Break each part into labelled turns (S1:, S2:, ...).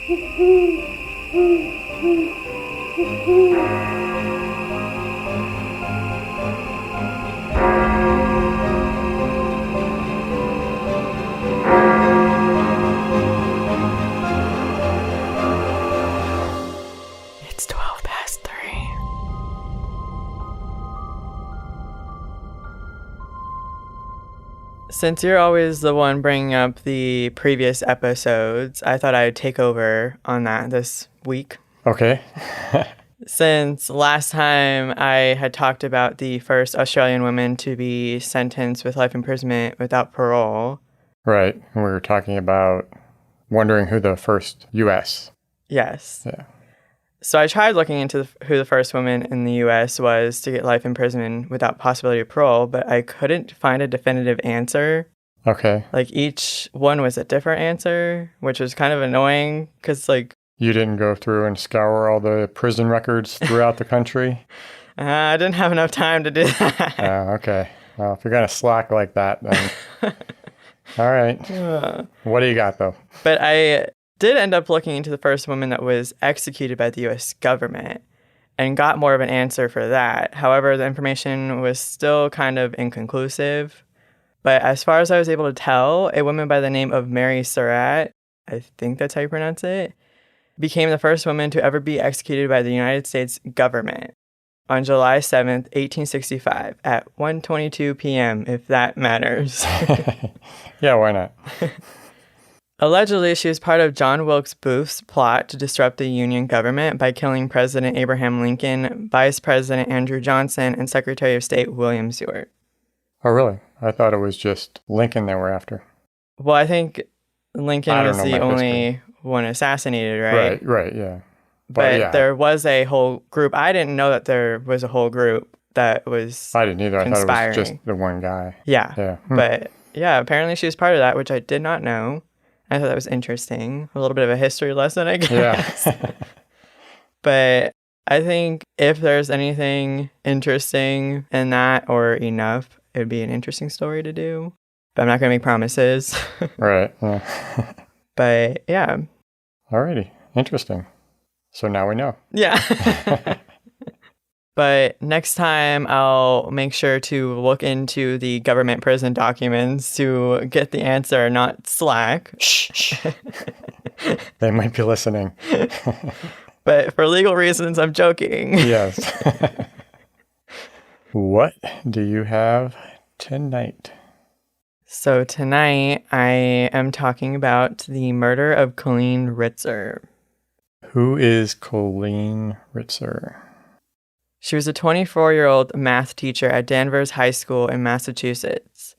S1: It's 12 past 3. Since you're always the one bringing up the previous episodes, I thought I'd take over on that this week.
S2: Okay.
S1: Since last time I had talked about the first Australian woman to be sentenced with life imprisonment without parole.
S2: Right. We were talking about wondering who the first U.S.
S1: Yes.
S2: Yeah.
S1: So I tried looking into who the first woman in the U.S. was to get life imprisonment without possibility of parole, but I couldn't find a definitive answer.
S2: Okay.
S1: Like, each one was a different answer, which was kind of annoying because, like...
S2: You didn't go through and scour all the prison records throughout the country?
S1: I didn't have enough time to do that.
S2: Oh, okay. Well, if you're going to slack like that, then... All right. What do you got, though?
S1: But I did end up looking into the first woman that was executed by the U.S. government and got more of an answer for that. However, the information was still kind of inconclusive. But as far as I was able to tell, a woman by the name of Mary Surratt, I think that's how you pronounce it, became the first woman to ever be executed by the United States government on July 7th, 1865 at 1:22 p.m., if that matters.
S2: Yeah, why not?
S1: Allegedly, she was part of John Wilkes Booth's plot to disrupt the Union government by killing President Abraham Lincoln, Vice President Andrew Johnson, and Secretary of State William Seward.
S2: Oh, really? I thought it was just Lincoln they were after.
S1: Well, I think Lincoln was the only one assassinated, right?
S2: Right, yeah.
S1: But
S2: yeah.
S1: There was a whole group. I didn't know that there was a whole group that was
S2: I didn't either.
S1: conspiring.
S2: I thought it was just the one guy.
S1: Yeah. But yeah, apparently she was part of that, which I did not know. I thought that was interesting. A little bit of a history lesson, I guess.
S2: Yeah.
S1: But I think if there's anything interesting in that or enough, it would be an interesting story to do. But I'm not going to make promises.
S2: Right. Yeah.
S1: But yeah.
S2: Alrighty. Interesting. So now we know.
S1: Yeah. But next time I'll make sure to look into the government prison documents to get the answer, not slack.
S2: Shh. They might be listening.
S1: But for legal reasons, I'm joking.
S2: Yes. What do you have tonight?
S1: So tonight I am talking about the murder of Colleen Ritzer.
S2: Who is Colleen Ritzer?
S1: She was a 24-year-old math teacher at Danvers High School in Massachusetts.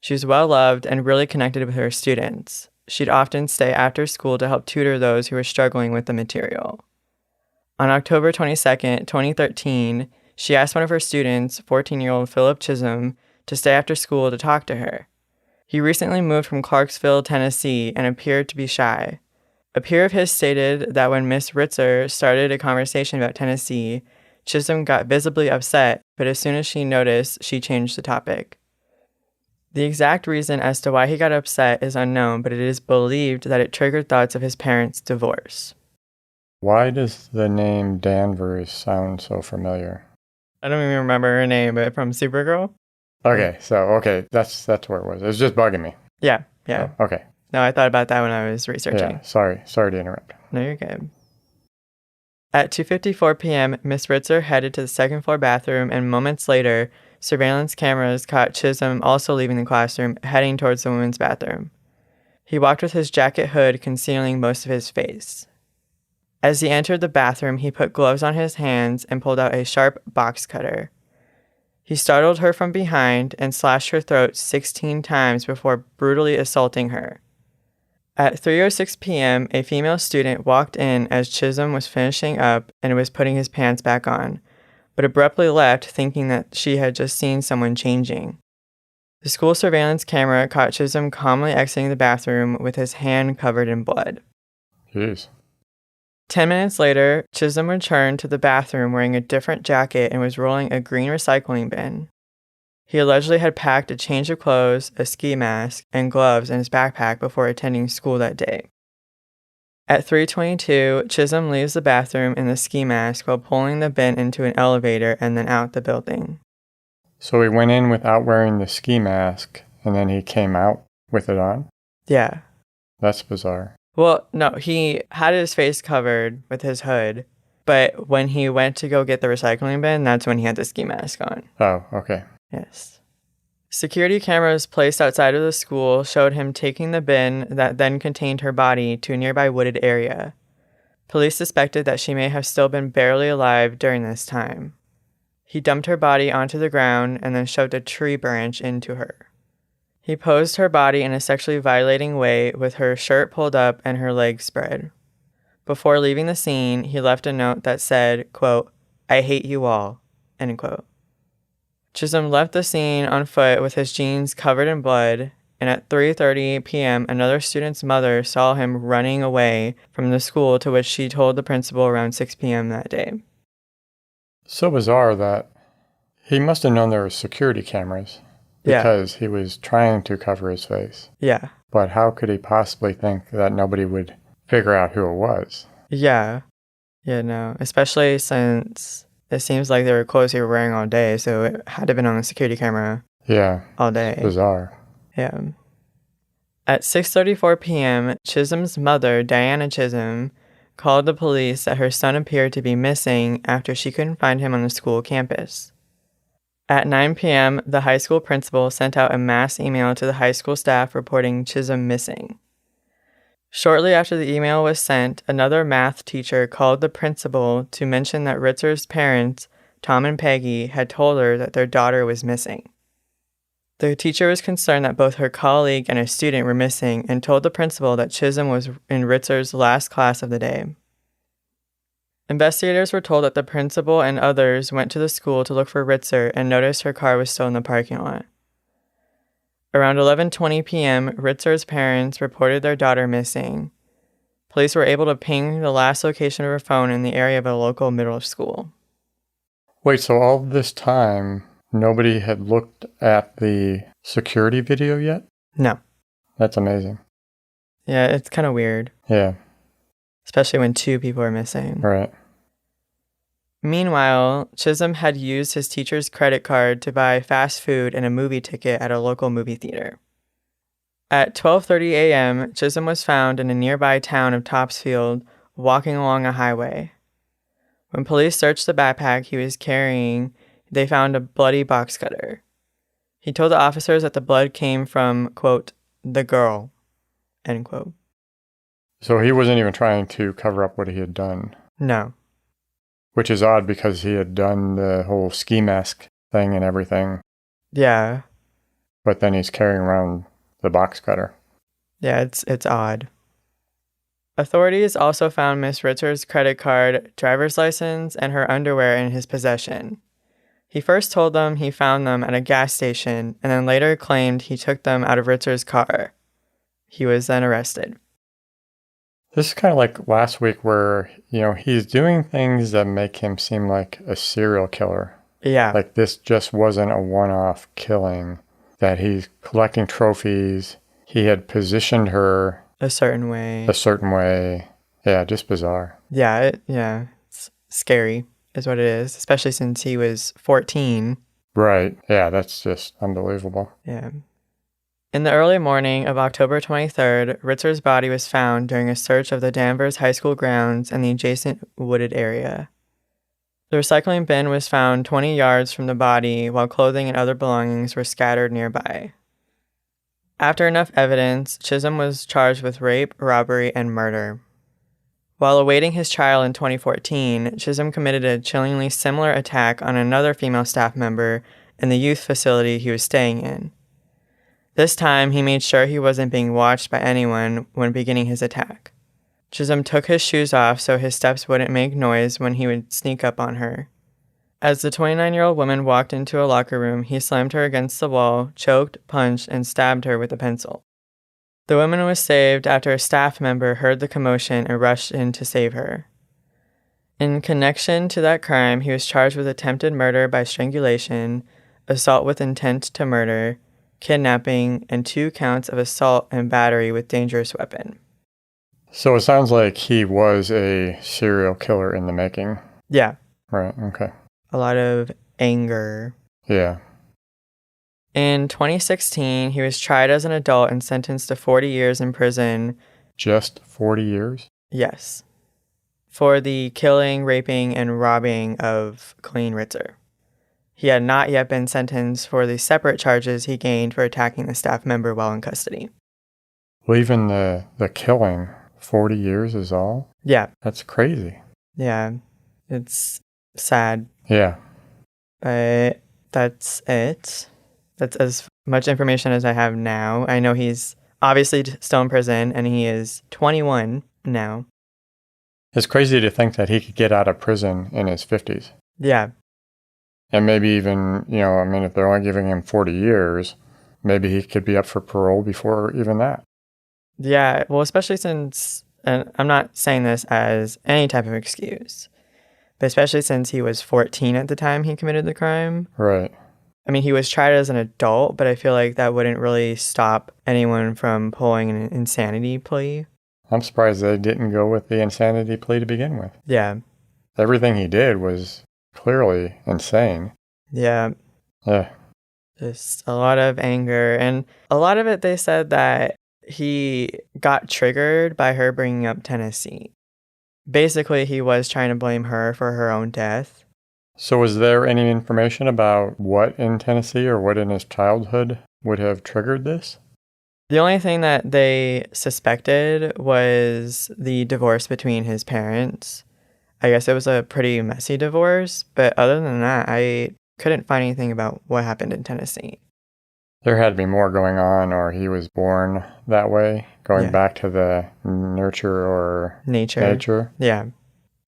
S1: She was well-loved and really connected with her students. She'd often stay after school to help tutor those who were struggling with the material. On October 22nd, 2013, she asked one of her students, 14-year-old Philip Chisholm, to stay after school to talk to her. He recently moved from Clarksville, Tennessee, and appeared to be shy. A peer of his stated that when Miss Ritzer started a conversation about Tennessee, Chisholm got visibly upset, but as soon as she noticed, she changed the topic. The exact reason as to why he got upset is unknown, but it is believed that it triggered thoughts of his parents' divorce.
S2: Why does the name Danvers sound so familiar?
S1: I don't even remember her name, but from Supergirl?
S2: Okay, that's where it was. It was just bugging me.
S1: Yeah.
S2: Oh, okay.
S1: No, I thought about that when I was researching.
S2: Yeah, sorry to interrupt.
S1: No, you're good. At 2:54 p.m., Miss Ritzer headed to the second floor bathroom, and moments later, surveillance cameras caught Chisholm also leaving the classroom, heading towards the women's bathroom. He walked with his jacket hood concealing most of his face. As he entered the bathroom, he put gloves on his hands and pulled out a sharp box cutter. He startled her from behind and slashed her throat 16 times before brutally assaulting her. At 3:06 p.m., a female student walked in as Chisholm was finishing up and was putting his pants back on, but abruptly left thinking that she had just seen someone changing. The school surveillance camera caught Chisholm calmly exiting the bathroom with his hand covered in blood.
S2: Jeez.
S1: 10 minutes later, Chisholm returned to the bathroom wearing a different jacket and was rolling a green recycling bin. He allegedly had packed a change of clothes, a ski mask, and gloves in his backpack before attending school that day. At 3:22, Chisholm leaves the bathroom in the ski mask while pulling the bin into an elevator and then out the building.
S2: So he went in without wearing the ski mask, and then he came out with it on?
S1: Yeah.
S2: That's bizarre.
S1: Well, no, he had his face covered with his hood, but when he went to go get the recycling bin, that's when he had the ski mask on.
S2: Oh, okay.
S1: Yes. Security cameras placed outside of the school showed him taking the bin that then contained her body to a nearby wooded area. Police suspected that she may have still been barely alive during this time. He dumped her body onto the ground and then shoved a tree branch into her. He posed her body in a sexually violating way with her shirt pulled up and her legs spread. Before leaving the scene, he left a note that said, quote, "I hate you all," end quote. Chisholm left the scene on foot with his jeans covered in blood, and at 3:30 p.m., another student's mother saw him running away from the school, to which she told the principal around 6 p.m. that day.
S2: So bizarre that he must have known there were security cameras because he was trying to cover his face.
S1: Yeah.
S2: But how could he possibly think that nobody would figure out who it was?
S1: Yeah. Yeah, no. Especially since it seems like there were clothes he were wearing all day, so it had to have been on the security camera.
S2: Yeah.
S1: All day.
S2: It's bizarre.
S1: Yeah. At 6:34 p.m., Chisholm's mother, Diana Chisholm, called the police that her son appeared to be missing after she couldn't find him on the school campus. At 9 p.m., the high school principal sent out a mass email to the high school staff reporting Chisholm missing. Shortly after the email was sent, another math teacher called the principal to mention that Ritzer's parents, Tom and Peggy, had told her that their daughter was missing. The teacher was concerned that both her colleague and a student were missing and told the principal that Chisholm was in Ritzer's last class of the day. Investigators were told that the principal and others went to the school to look for Ritzer and noticed her car was still in the parking lot. Around 11:20 p.m., Ritzer's parents reported their daughter missing. Police were able to ping the last location of her phone in the area of a local middle school.
S2: Wait, so all this time, nobody had looked at the security video yet?
S1: No.
S2: That's amazing.
S1: Yeah, it's kind of weird.
S2: Yeah.
S1: Especially when two people are missing.
S2: Right.
S1: Meanwhile, Chisholm had used his teacher's credit card to buy fast food and a movie ticket at a local movie theater. At 12:30 a.m., Chisholm was found in a nearby town of Topsfield, walking along a highway. When police searched the backpack he was carrying, they found a bloody box cutter. He told the officers that the blood came from, quote, "the girl," end quote.
S2: So he wasn't even trying to cover up what he had done.
S1: No.
S2: Which is odd because he had done the whole ski mask thing and everything.
S1: Yeah.
S2: But then he's carrying around the box cutter.
S1: Yeah, it's odd. Authorities also found Miss Ritzer's credit card, driver's license, and her underwear in his possession. He first told them he found them at a gas station and then later claimed he took them out of Ritzer's car. He was then arrested.
S2: This is kind of like last week where, he's doing things that make him seem like a serial killer.
S1: Yeah.
S2: Like this just wasn't a one-off killing, that he's collecting trophies. He had positioned her
S1: a certain way.
S2: Yeah, just bizarre.
S1: Yeah, it's scary is what it is, especially since he was 14.
S2: Right. Yeah, that's just unbelievable.
S1: Yeah. In the early morning of October 23rd, Ritzer's body was found during a search of the Danvers High School grounds and the adjacent wooded area. The recycling bin was found 20 yards from the body, while clothing and other belongings were scattered nearby. After enough evidence, Chisholm was charged with rape, robbery, and murder. While awaiting his trial in 2014, Chisholm committed a chillingly similar attack on another female staff member in the youth facility he was staying in. This time, he made sure he wasn't being watched by anyone when beginning his attack. Chisholm took his shoes off so his steps wouldn't make noise when he would sneak up on her. As the 29-year-old woman walked into a locker room, he slammed her against the wall, choked, punched, and stabbed her with a pencil. The woman was saved after a staff member heard the commotion and rushed in to save her. In connection to that crime, he was charged with attempted murder by strangulation, assault with intent to murder, kidnapping, and 2 counts of assault and battery with dangerous weapon.
S2: So it sounds like he was a serial killer in the making.
S1: Yeah.
S2: Right, okay.
S1: A lot of anger.
S2: Yeah.
S1: In 2016, he was tried as an adult and sentenced to 40 years in prison.
S2: Just 40 years?
S1: Yes. For the killing, raping, and robbing of Colleen Ritzer. He had not yet been sentenced for the separate charges he gained for attacking the staff member while in custody.
S2: Well, even the killing, 40 years is all?
S1: Yeah.
S2: That's crazy.
S1: Yeah. It's sad.
S2: Yeah.
S1: But that's it. That's as much information as I have now. I know he's obviously still in prison, and he is 21 now.
S2: It's crazy to think that he could get out of prison in his 50s.
S1: Yeah.
S2: And maybe even, if they're only giving him 40 years, maybe he could be up for parole before even that.
S1: Yeah, well, especially since, and I'm not saying this as any type of excuse, but especially since he was 14 at the time he committed the crime.
S2: Right.
S1: I mean, he was tried as an adult, but I feel like that wouldn't really stop anyone from pulling an insanity plea.
S2: I'm surprised they didn't go with the insanity plea to begin with.
S1: Yeah.
S2: Everything he did was clearly insane.
S1: Yeah.
S2: Yeah.
S1: Just a lot of anger. And a lot of it, they said that he got triggered by her bringing up Tennessee. Basically, he was trying to blame her for her own death.
S2: So was there any information about what in Tennessee or what in his childhood would have triggered this?
S1: The only thing that they suspected was the divorce between his parents. I guess it was a pretty messy divorce, but other than that, I couldn't find anything about what happened in Tennessee.
S2: There had to be more going on, or he was born that way, going back to the nurture or nature.
S1: Yeah.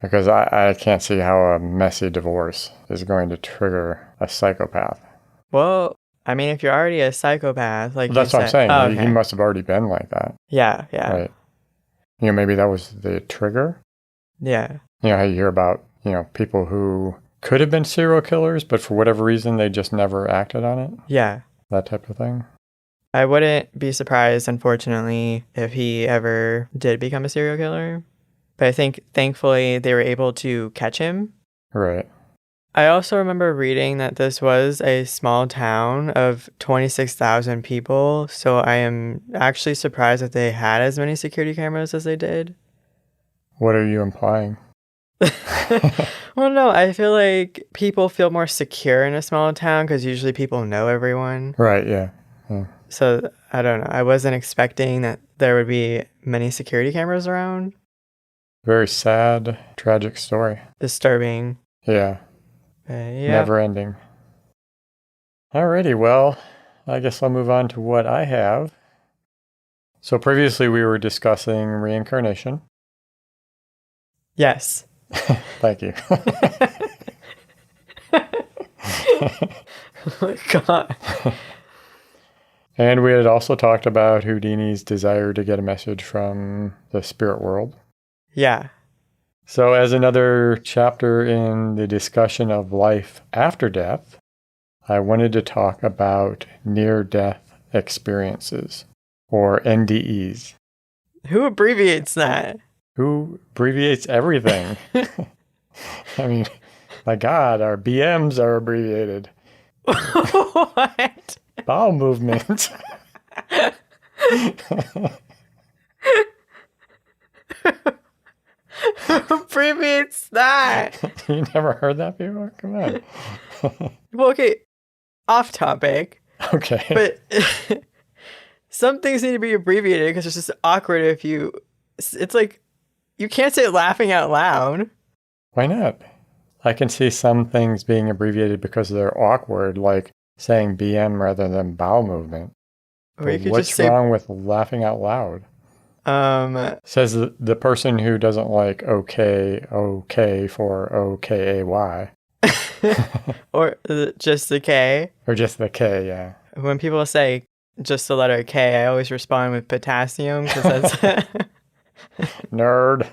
S2: Because I can't see how a messy divorce is going to trigger a psychopath.
S1: Well, I mean, if you're already a psychopath, like
S2: that's what I'm saying.
S1: Oh, okay.
S2: He must have already been like that.
S1: Yeah.
S2: Right. Maybe that was the trigger.
S1: Yeah.
S2: How you hear about, people who could have been serial killers, but for whatever reason, they just never acted on it.
S1: Yeah.
S2: That type of thing.
S1: I wouldn't be surprised, unfortunately, if he ever did become a serial killer. But I think, thankfully, they were able to catch him.
S2: Right.
S1: I also remember reading that this was a small town of 26,000 people, so I am actually surprised that they had as many security cameras as they did.
S2: What are you implying?
S1: Well, no, I feel like people feel more secure in a small town because usually people know everyone.
S2: Right, yeah.
S1: So, I don't know. I wasn't expecting that there would be many security cameras around.
S2: Very sad, tragic story.
S1: Disturbing.
S2: Yeah. Never ending. Alrighty, well, I guess I'll move on to what I have. So previously we were discussing reincarnation.
S1: Yes.
S2: Thank you.
S1: Oh my God.
S2: And we had also talked about Houdini's desire to get a message from the spirit world.
S1: Yeah.
S2: So as another chapter in the discussion of life after death, I wanted to talk about near-death experiences, or NDEs.
S1: Who abbreviates that?
S2: Who abbreviates everything? I mean, my God, our BMs are abbreviated.
S1: What?
S2: Bowel movements.
S1: Who abbreviates that?
S2: You never heard that before? Come on.
S1: Well, okay, off topic.
S2: Okay.
S1: But some things need to be abbreviated because it's just awkward if you... It's like, you can't say laughing out loud.
S2: Why not? I can see some things being abbreviated because they're awkward, like saying BM rather than bowel movement.
S1: Or you could
S2: what's
S1: just say...
S2: wrong with laughing out loud? Says the person who doesn't like okay for OKAY.
S1: Or just the K.
S2: Or just the K, yeah.
S1: When people say just the letter K, I always respond with potassium because that's...
S2: Nerd.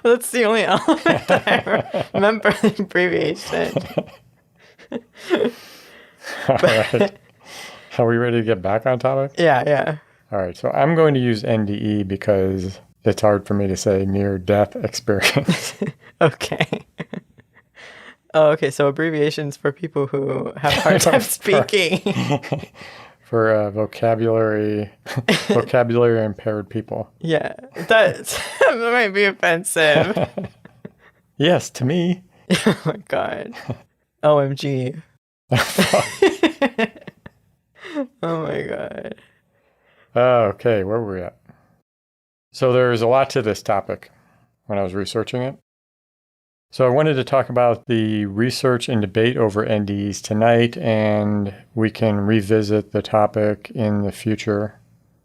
S1: Well, that's the only element that I remember the abbreviation.
S2: All right. Are we ready to get back on topic?
S1: Yeah.
S2: All right, so I'm going to use NDE because it's hard for me to say near-death experience.
S1: Okay. Oh, okay. So abbreviations for people who have a hard time speaking.
S2: For vocabulary impaired people.
S1: Yeah, that might be offensive.
S2: Yes, to me.
S1: Oh my god. OMG. Oh my god.
S2: Okay, where were we at? So there's a lot to this topic when I was researching it. So I wanted to talk about the research and debate over NDEs tonight, and we can revisit the topic in the future.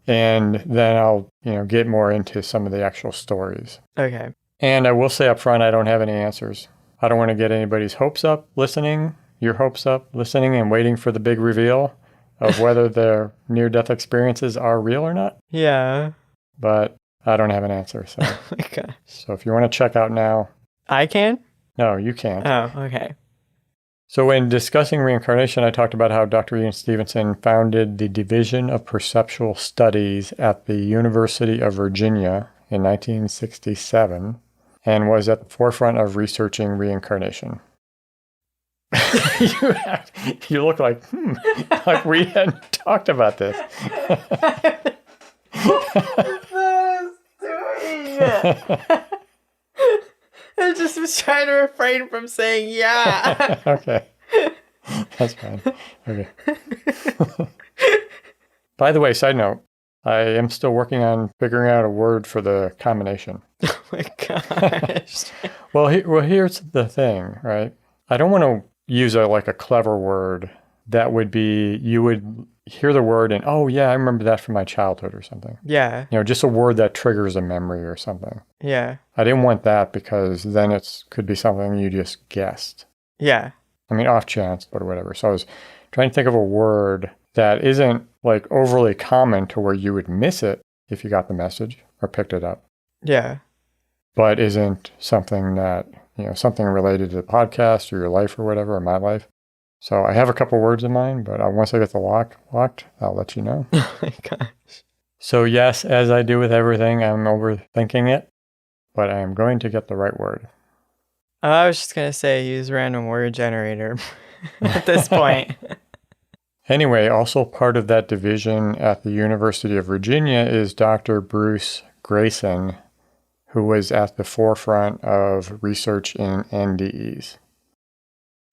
S2: And then I'll, get more into some of the actual stories.
S1: Okay.
S2: And I will say up front, I don't have any answers. I don't want to get anybody's hopes up listening, your hopes up listening and waiting for the big reveal of whether their near-death experiences are real or not.
S1: Yeah.
S2: But I don't have an answer. So,
S1: oh my gosh.
S2: So if you want to check out now.
S1: I can?
S2: No, you can't.
S1: Oh, okay.
S2: So when discussing reincarnation, I talked about how Dr. Ian Stevenson founded the Division of Perceptual Studies at the University of Virginia in 1967 and was at the forefront of researching reincarnation. You look like we hadn't talked about this.
S1: I just was trying to refrain from saying yeah.
S2: Okay. That's fine. Okay. By the way, side note, I am still working on figuring out a word for the combination.
S1: Oh my gosh.
S2: Well, here's the thing, right? I don't want to use a clever word that would be, you would hear the word and, oh yeah, I remember that from my childhood or something.
S1: Yeah.
S2: Just a word that triggers a memory or something.
S1: Yeah.
S2: I didn't want that because then it could be something you just guessed.
S1: Yeah.
S2: I mean, off chance, but whatever. So I was trying to think of a word that isn't overly common to where you would miss it if you got the message or picked it up.
S1: Yeah.
S2: But isn't something that, something related to the podcast or your life or whatever, or my life. So I have a couple words in mind, but once I get the locked, I'll let you know.
S1: Oh my gosh.
S2: So yes, as I do with everything, I'm overthinking it, but I am going to get the right word.
S1: I was just going to say use random word generator at this point.
S2: Anyway, also part of that division at the University of Virginia is Dr. Bruce Grayson, who was at the forefront of research in NDEs.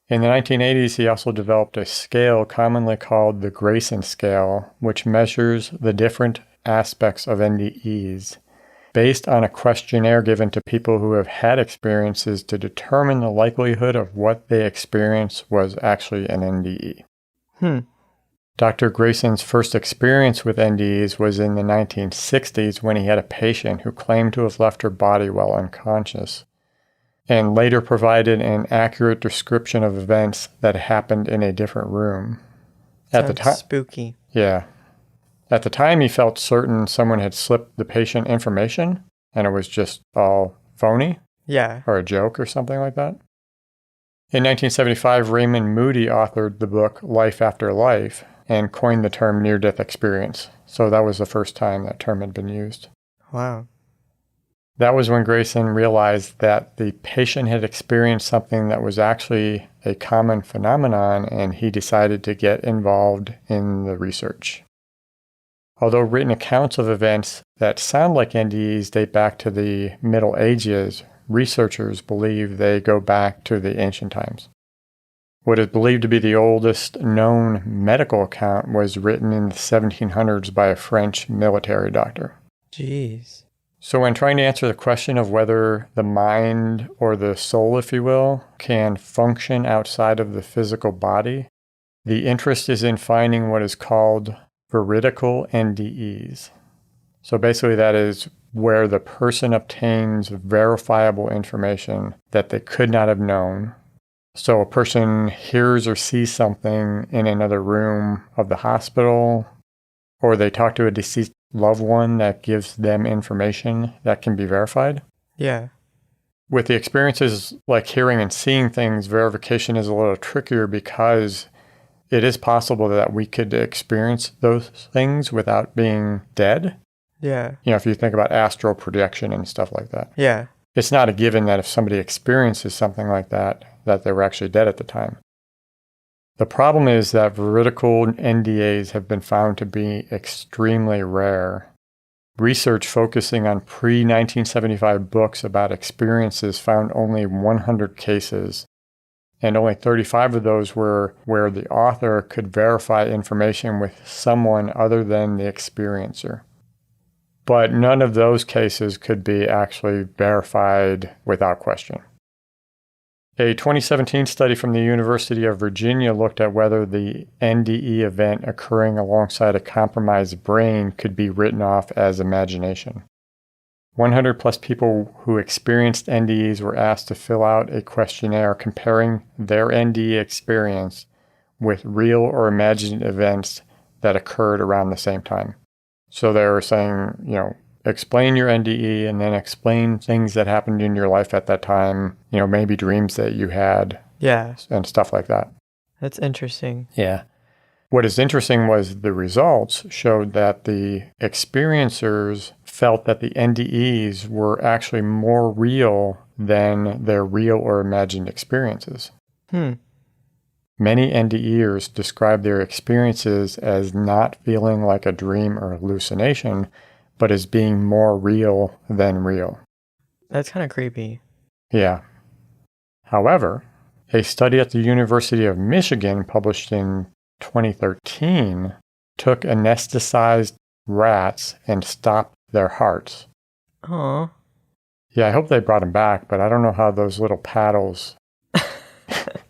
S2: In the 1980s, he also developed a scale commonly called the Grayson scale, which measures the different aspects of NDEs based on a questionnaire given to people who have had experiences to determine the likelihood of what they experienced was actually an NDE. Dr. Grayson's first experience with NDEs was in the 1960s when he had a patient who claimed to have left her body while unconscious, and later provided an accurate description of events that happened in a different room. At the time,
S1: spooky.
S2: Yeah. At the time, he felt certain someone had slipped the patient information, and it was just all phony.
S1: Yeah.
S2: Or a joke or something like that. In 1975, Raymond Moody authored the book Life After Life and coined the term near-death experience. So that was the first time that term had been used.
S1: Wow.
S2: That was when Grayson realized that the patient had experienced something that was actually a common phenomenon, and he decided to get involved in the research. Although written accounts of events that sound like NDEs date back to the Middle Ages, researchers believe they go back to the ancient times. What is believed to be the oldest known medical account was written in the 1700s by a French military doctor.
S1: Jeez.
S2: So when trying to answer the question of whether the mind or the soul, if you will, can function outside of the physical body, the interest is in finding what is called veridical NDEs. So basically that is where the person obtains verifiable information that they could not have known. So a person hears or sees something in another room of the hospital, or they talk to a deceased loved one that gives them information that can be verified.
S1: Yeah.
S2: With the experiences like hearing and seeing things, verification is a little trickier because it is possible that we could experience those things without being dead.
S1: Yeah.
S2: If you think about astral projection and stuff like that.
S1: Yeah.
S2: It's not a given that if somebody experiences something like that, that they were actually dead at the time. The problem is that veridical NDAs have been found to be extremely rare. Research focusing on pre-1975 books about experiences found only 100 cases, and only 35 of those were where the author could verify information with someone other than the experiencer. But none of those cases could be actually verified without question. A 2017 study from the University of Virginia looked at whether the NDE event occurring alongside a compromised brain could be written off as imagination. 100 plus people who experienced NDEs were asked to fill out a questionnaire comparing their NDE experience with real or imagined events that occurred around the same time. So they were saying, explain your NDE and then explain things that happened in your life at that time, maybe dreams that you had.
S1: Yeah.
S2: And stuff like that.
S1: That's interesting.
S2: Yeah. What is interesting was the results showed that the experiencers felt that the NDEs were actually more real than their real or imagined experiences. Many NDEers describe their experiences as not feeling like a dream or hallucination, but as being more real than real.
S1: That's kind of creepy.
S2: Yeah. However, a study at the University of Michigan published in 2013 took anesthetized rats and stopped their hearts.
S1: Oh.
S2: Yeah, I hope they brought them back, but I don't know how those little paddles,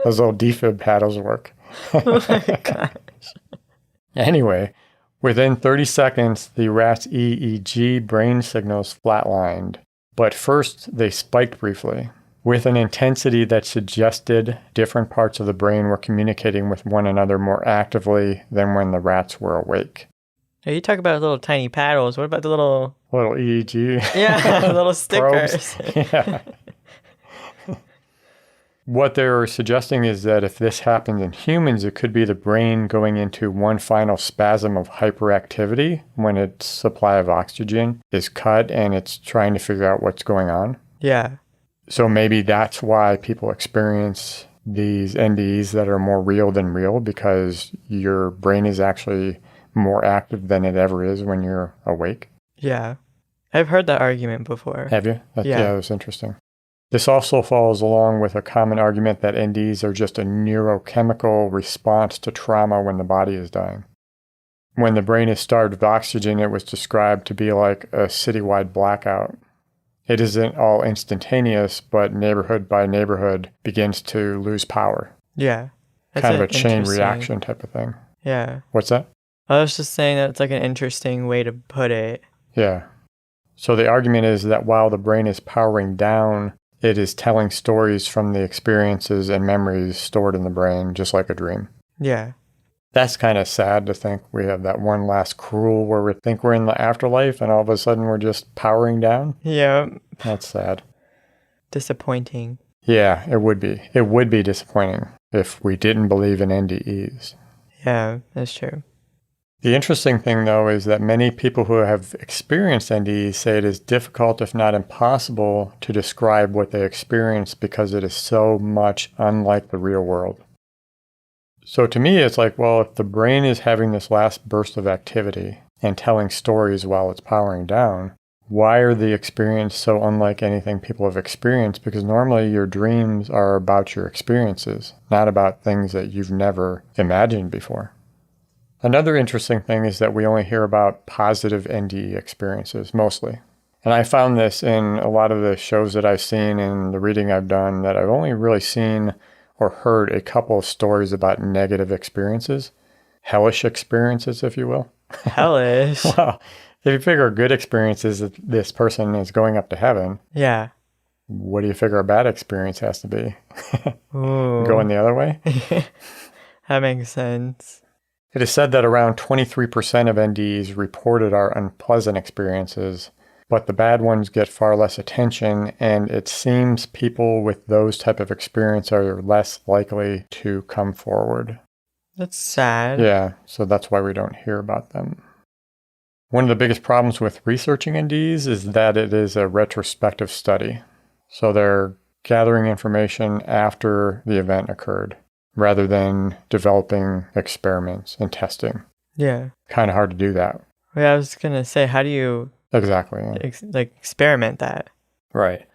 S2: those little defib paddles work.
S1: Oh my gosh.
S2: Anyway, within 30 seconds, the rat's EEG brain signals flatlined, but first they spiked briefly, with an intensity that suggested different parts of the brain were communicating with one another more actively than when the rats were awake.
S1: Hey, you talk about little tiny paddles. What about the little
S2: EEG?
S1: Yeah, little stickers.
S2: Yeah. What they're suggesting is that if this happens in humans, it could be the brain going into one final spasm of hyperactivity when its supply of oxygen is cut and it's trying to figure out what's going on.
S1: Yeah.
S2: So maybe that's why people experience these NDEs that are more real than real, because your brain is actually more active than it ever is when you're awake.
S1: Yeah. I've heard that argument before.
S2: Have you?
S1: Yeah.
S2: Yeah, that's interesting. This also follows along with a common argument that NDEs are just a neurochemical response to trauma when the body is dying. When the brain is starved of oxygen, it was described to be like a citywide blackout. It isn't all instantaneous, but neighborhood by neighborhood begins to lose power.
S1: Yeah. That's
S2: Kind of a chain reaction type of thing.
S1: Yeah.
S2: What's that?
S1: I was just saying that it's like an interesting way to put it.
S2: Yeah. So the argument is that while the brain is powering down, it is telling stories from the experiences and memories stored in the brain, just like a dream.
S1: Yeah.
S2: That's kind of sad to think we have that one last cruel where we think we're in the afterlife and all of a sudden we're just powering down.
S1: Yeah.
S2: That's sad.
S1: Disappointing.
S2: Yeah, it would be. It would be disappointing if we didn't believe in NDEs.
S1: Yeah, that's true.
S2: The interesting thing, though, is that many people who have experienced NDEs say it is difficult, if not impossible, to describe what they experience because it is so much unlike the real world. So to me, it's like, well, if the brain is having this last burst of activity and telling stories while it's powering down, why are the experiences so unlike anything people have experienced? Because normally your dreams are about your experiences, not about things that you've never imagined before. Another interesting thing is that we only hear about positive NDE experiences, mostly. And I found this in a lot of the shows that I've seen and the reading I've done, that I've only really seen or heard a couple of stories about negative experiences. Hellish experiences, if you will.
S1: Hellish?
S2: Well, if you figure good experiences that this person is going up to heaven.
S1: Yeah.
S2: What do you figure a bad experience has to be?
S1: Ooh.
S2: Going the other way?
S1: That makes sense.
S2: It is said that around 23% of NDEs reported are unpleasant experiences, but the bad ones get far less attention, and it seems people with those type of experience are less likely to come forward.
S1: That's sad.
S2: Yeah, so that's why we don't hear about them. One of the biggest problems with researching NDEs is that it is a retrospective study. So they're gathering information after the event occurred rather than developing experiments and testing.
S1: Yeah.
S2: Kind of hard to do that.
S1: Well, I was going to say, how do you
S2: Exactly. Yeah.
S1: experiment that?
S2: Right.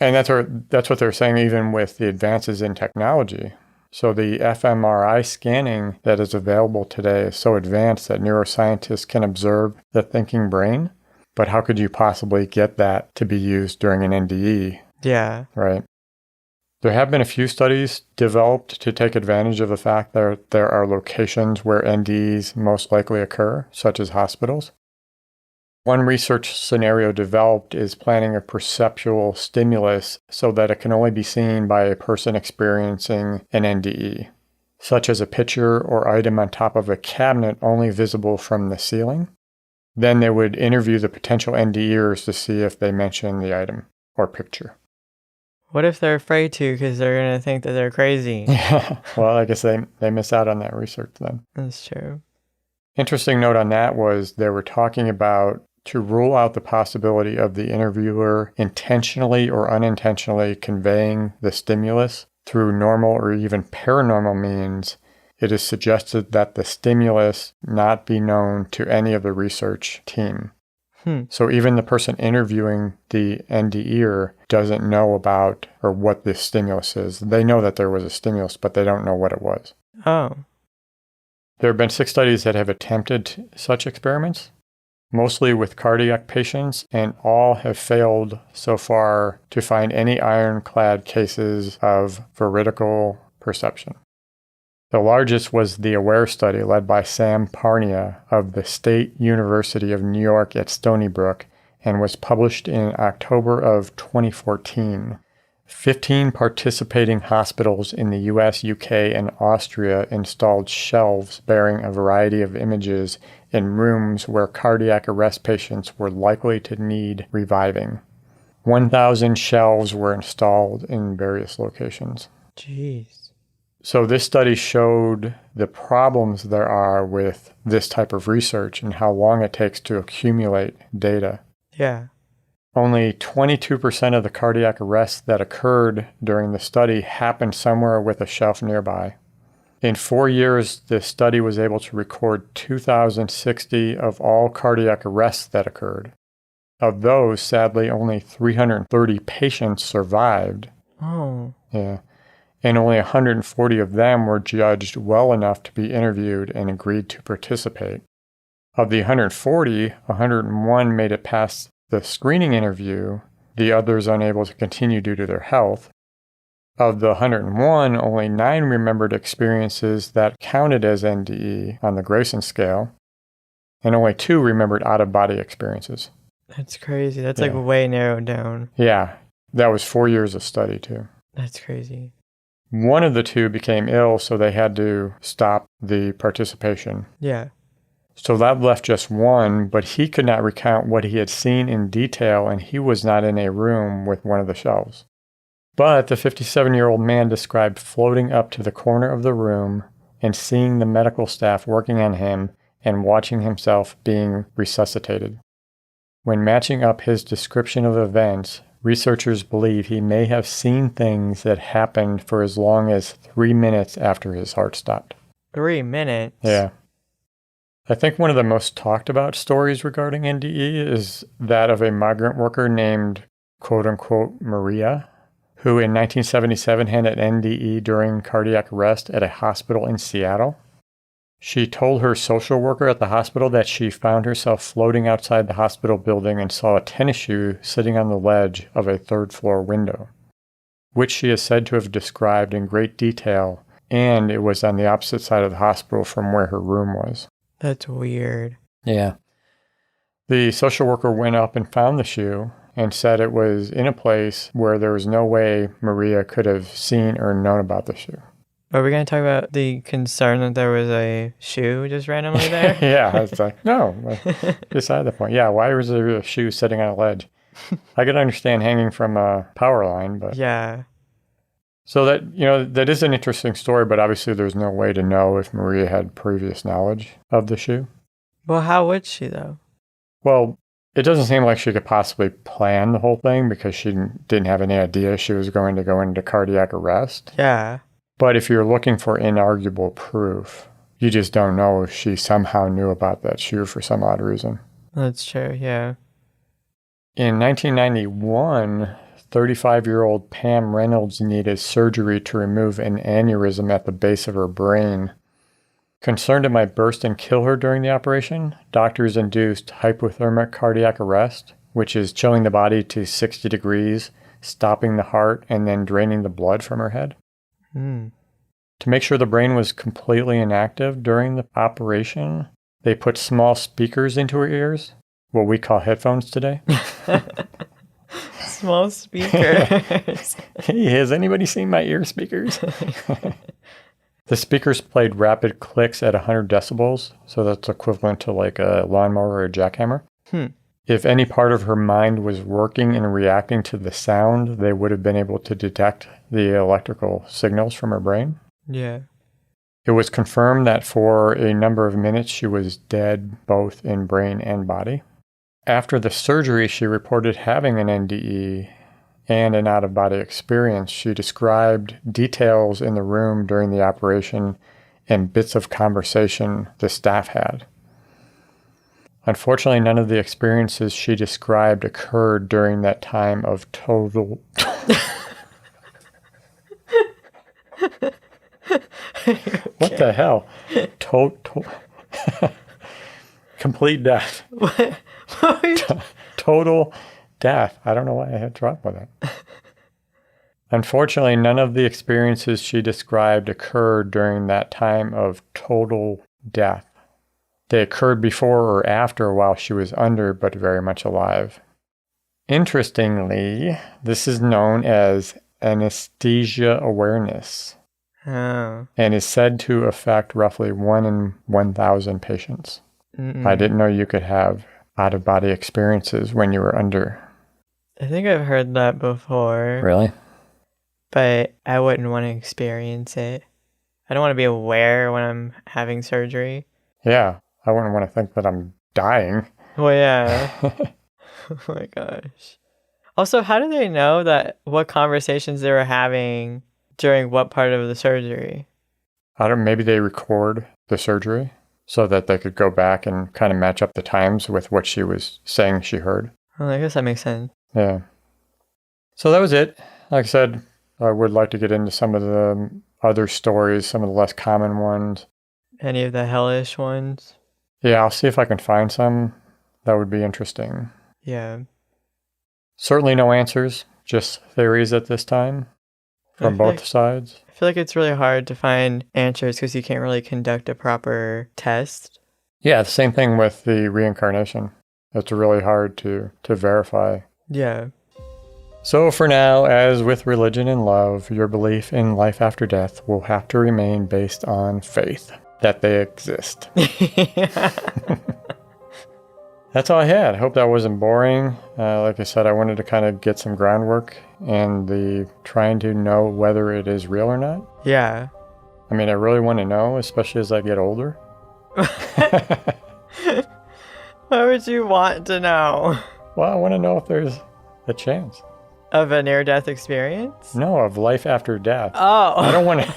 S2: And that's what they're saying even with the advances in technology. So the fMRI scanning that is available today is so advanced that neuroscientists can observe the thinking brain. But how could you possibly get that to be used during an NDE?
S1: Yeah.
S2: Right. There have been a few studies developed to take advantage of the fact that there are locations where NDEs most likely occur, such as hospitals. One research scenario developed is planning a perceptual stimulus so that it can only be seen by a person experiencing an NDE, such as a picture or item on top of a cabinet only visible from the ceiling. Then they would interview the potential NDEers to see if they mention the item or picture.
S1: What if they're afraid to because they're going to think that they're crazy?
S2: Yeah, well, I guess they miss out on that research then.
S1: That's true.
S2: Interesting note on that was they were talking about to rule out the possibility of the interviewer intentionally or unintentionally conveying the stimulus through normal or even paranormal means. It is suggested that the stimulus not be known to any of the research team. So even the person interviewing the NDEer doesn't know about or what the stimulus is. They know that there was a stimulus, but they don't know what it was.
S1: Oh.
S2: There have been 6 studies that have attempted such experiments, mostly with cardiac patients, and all have failed so far to find any ironclad cases of veridical perception. The largest was the AWARE study led by Sam Parnia of the State University of New York at Stony Brook and was published in October of 2014. 15 participating hospitals in the US, UK, and Austria installed shelves bearing a variety of images in rooms where cardiac arrest patients were likely to need reviving. 1,000 shelves were installed in various locations.
S1: Jeez.
S2: So this study showed the problems there are with this type of research and how long it takes to accumulate data.
S1: Yeah.
S2: Only 22% of the cardiac arrests that occurred during the study happened somewhere with a shelf nearby. In 4 years, the study was able to record 2,060 of all cardiac arrests that occurred. Of those, sadly, only 330 patients survived.
S1: Oh.
S2: Yeah. And only 140 of them were judged well enough to be interviewed and agreed to participate. Of the 140, 101 made it past the screening interview, the others unable to continue due to their health. Of the 101, only 9 remembered experiences that counted as NDE on the Grayson scale, and only 2 remembered out-of-body experiences.
S1: That's crazy. That's like way narrowed down.
S2: Yeah, that was 4 years of study too.
S1: That's crazy.
S2: One of the 2 became ill, so they had to stop the participation.
S1: Yeah.
S2: So that left just 1, but he could not recount what he had seen in detail, and he was not in a room with one of the shelves. But the 57-year-old man described floating up to the corner of the room and seeing the medical staff working on him and watching himself being resuscitated. When matching up his description of events, researchers believe he may have seen things that happened for as long as 3 minutes after his heart stopped.
S1: 3 minutes?
S2: Yeah. I think one of the most talked about stories regarding NDE is that of a migrant worker named quote-unquote Maria, who in 1977 had an NDE during cardiac arrest at a hospital in Seattle. She told her social worker at the hospital that she found herself floating outside the hospital building and saw a tennis shoe sitting on the ledge of a third-floor window, which she is said to have described in great detail, and it was on the opposite side of the hospital from where her room was.
S1: That's weird.
S2: Yeah. The social worker went up and found the shoe and said it was in a place where there was no way Maria could have seen or known about the shoe.
S1: Are we going to talk about the concern that there was a shoe just randomly there?
S2: Yeah, it's like, no, beside the point. Yeah, why was there a shoe sitting on a ledge? I could understand hanging from a power line, but...
S1: Yeah.
S2: So that is an interesting story, but obviously there's no way to know if Maria had previous knowledge of the shoe.
S1: Well, how would she, though?
S2: Well, it doesn't seem like she could possibly plan the whole thing because she didn't have any idea she was going to go into cardiac arrest.
S1: Yeah.
S2: But if you're looking for inarguable proof, you just don't know if she somehow knew about that shoe for some odd reason.
S1: That's true, yeah.
S2: In 1991, 35-year-old Pam Reynolds needed surgery to remove an aneurysm at the base of her brain. Concerned it might burst and kill her during the operation, doctors induced hypothermic cardiac arrest, which is chilling the body to 60 degrees, stopping the heart, and then draining the blood from her head. To make sure the brain was completely inactive during the operation, they put small speakers into her ears, what we call headphones today.
S1: Small speakers.
S2: Hey, has anybody seen my ear speakers? The speakers played rapid clicks at 100 decibels, so that's equivalent to like a lawnmower or a jackhammer. If any part of her mind was working and reacting to the sound, they would have been able to detect the electrical signals from her brain.
S1: Yeah.
S2: It was confirmed that for a number of minutes she was dead both in brain and body. After the surgery, she reported having an NDE and an out-of-body experience. She described details in the room during the operation and bits of conversation the staff had. Unfortunately, none of the experiences she described occurred during that time of total... What the hell? Total... Complete death.
S1: What?
S2: Total death. I don't know why I had trouble with it. Unfortunately, none of the experiences she described occurred during that time of total death. They occurred before or after while she was under, but very much alive. Interestingly, this is known as anesthesia awareness and is said to affect roughly 1 in 1,000 patients. I didn't know you could have out-of-body experiences when you were under.
S1: I think I've heard that before.
S2: Really?
S1: But I wouldn't want to experience it. I don't want to be aware when I'm having surgery.
S2: Yeah, I wouldn't want to think that I'm dying.
S1: Well, yeah. Oh my gosh. Also, how do they know that what conversations they were having during what part of the surgery?
S2: Maybe they record the surgery so that they could go back and kind of match up the times with what she was saying she heard.
S1: Well, I guess that makes sense.
S2: Yeah. So that was it. Like I said, I would like to get into some of the other stories, some of the less common ones.
S1: Any of the hellish ones?
S2: Yeah, I'll see if I can find some. That would be interesting.
S1: Yeah.
S2: Certainly no answers, just theories at this time from both sides.
S1: I feel like it's really hard to find answers because you can't really conduct a proper test.
S2: Yeah, the same thing with the reincarnation. It's really hard to verify.
S1: Yeah.
S2: So for now, as with religion and love, your belief in life after death will have to remain based on faith that they exist. That's all I had. I hope that wasn't boring. Like I said, I wanted to kind of get some groundwork and the trying to know whether it is real or not.
S1: Yeah.
S2: I mean, I really want to know, especially as I get older.
S1: Why would you want to know?
S2: Well, I want to know if there's a chance.
S1: Of a near-death experience?
S2: No, of life after death.
S1: Oh.
S2: I don't want to...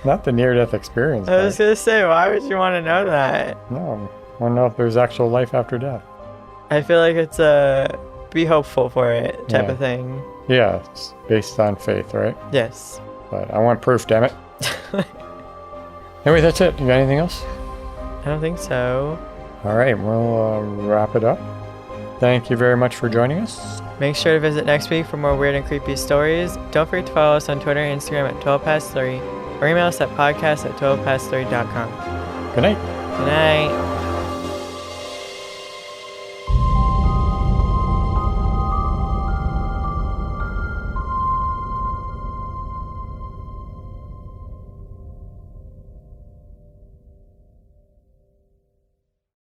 S2: Not the near-death experience.
S1: I was going to say, why would you want to know that?
S2: No, I want to know if there's actual life after death.
S1: I feel like it's a be hopeful for it type of thing.
S2: Yeah, it's based on faith, right?
S1: Yes.
S2: But I want proof, damn it. Anyway, that's it. You got anything else?
S1: I don't think so.
S2: All right, we'll wrap it up. Thank you very much for joining us.
S1: Make sure to visit next week for more weird and creepy stories. Don't forget to follow us on Twitter and Instagram at 12past3 or email us at podcast@12past3.com.
S2: Good night.
S1: Good night.